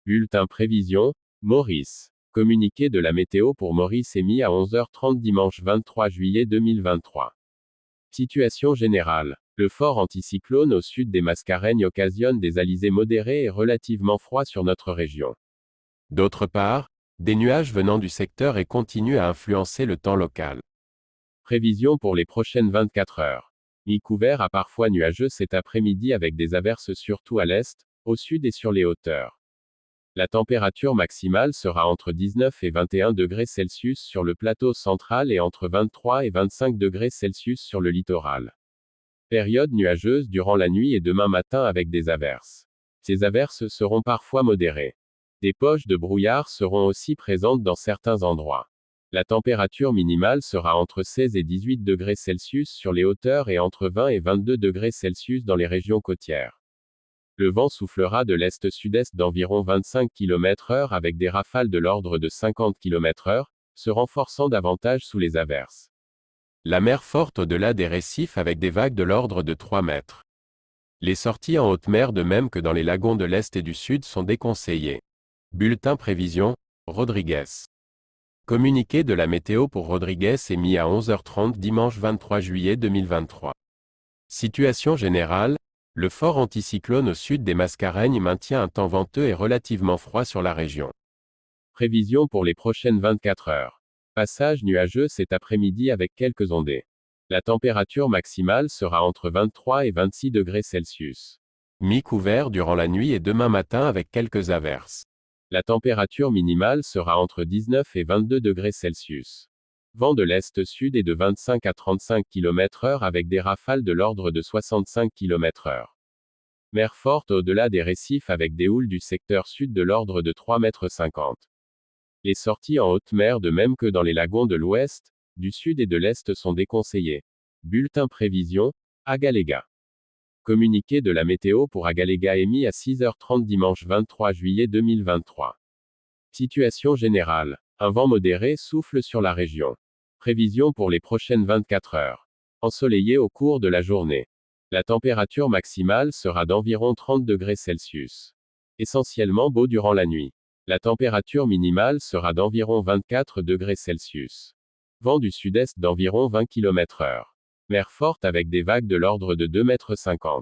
Bulletin prévision, Maurice. Communiqué de la météo pour Maurice émis à 11h30 dimanche 23 juillet 2023. Situation générale. Le fort anticyclone au sud des Mascareignes occasionne des alizés modérés et relativement froids sur notre région. D'autre part, des nuages venant du secteur et continuent à influencer le temps local. Prévision pour les prochaines 24 heures. Mi-couvert à parfois nuageux cet après-midi avec des averses surtout à l'est, au sud et sur les hauteurs. La température maximale sera entre 19 et 21 degrés Celsius sur le plateau central et entre 23 et 25 degrés Celsius sur le littoral. Période nuageuse durant la nuit et demain matin avec des averses. Ces averses seront parfois modérées. Des poches de brouillard seront aussi présentes dans certains endroits. La température minimale sera entre 16 et 18 degrés Celsius sur les hauteurs et entre 20 et 22 degrés Celsius dans les régions côtières. Le vent soufflera de l'est-sud-est d'environ 25 km/h avec des rafales de l'ordre de 50 km/h, se renforçant davantage sous les averses. La mer forte au-delà des récifs avec des vagues de l'ordre de 3 mètres. Les sorties en haute mer de même que dans les lagons de l'Est et du Sud sont déconseillées. Bulletin prévision, Rodrigues. Communiqué de la météo pour Rodrigues émis à 11h30 dimanche 23 juillet 2023. Situation générale, le fort anticyclone au sud des Mascareignes maintient un temps venteux et relativement froid sur la région. Prévision pour les prochaines 24 heures. Passage nuageux cet après-midi avec quelques ondées. La température maximale sera entre 23 et 26 degrés Celsius. Mi-couvert durant la nuit et demain matin avec quelques averses. La température minimale sera entre 19 et 22 degrés Celsius. Vent de l'est-sud et de 25 à 35 km/h avec des rafales de l'ordre de 65 km/h. Mer forte au-delà des récifs avec des houles du secteur sud de l'ordre de 3,50 m. Les sorties en haute mer de même que dans les lagons de l'ouest, du sud et de l'est sont déconseillées. Bulletin prévision, Agaléga. Communiqué de la météo pour Agaléga émis à 6h30 dimanche 23 juillet 2023. Situation générale. Un vent modéré souffle sur la région. Prévision pour les prochaines 24 heures. Ensoleillé au cours de la journée. La température maximale sera d'environ 30 degrés Celsius. Essentiellement beau durant la nuit. La température minimale sera d'environ 24 degrés Celsius. Vent du sud-est d'environ 20 km/h. Mer forte avec des vagues de l'ordre de 2,50 m.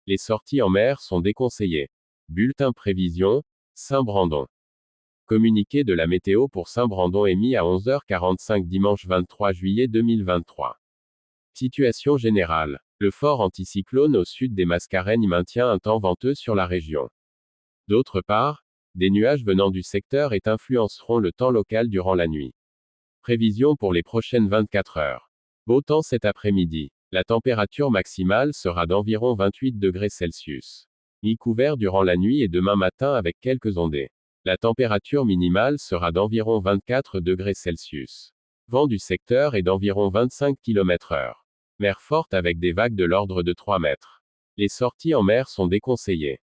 Les sorties en mer sont déconseillées. Bulletin prévision, Saint-Brandon. Communiqué de la météo pour Saint-Brandon émis à 11h45 dimanche 23 juillet 2023. Situation générale. Le fort anticyclone au sud des Mascareignes maintient un temps venteux sur la région. D'autre part, des nuages venant du secteur et influenceront le temps local durant la nuit. Prévision pour les prochaines 24 heures. Beau temps cet après-midi. La température maximale sera d'environ 28 degrés Celsius. Mi-couvert durant la nuit et demain matin avec quelques ondées. La température minimale sera d'environ 24 degrés Celsius. Vent du secteur est d'environ 25 km/h. Mer forte avec des vagues de l'ordre de 3 mètres. Les sorties en mer sont déconseillées.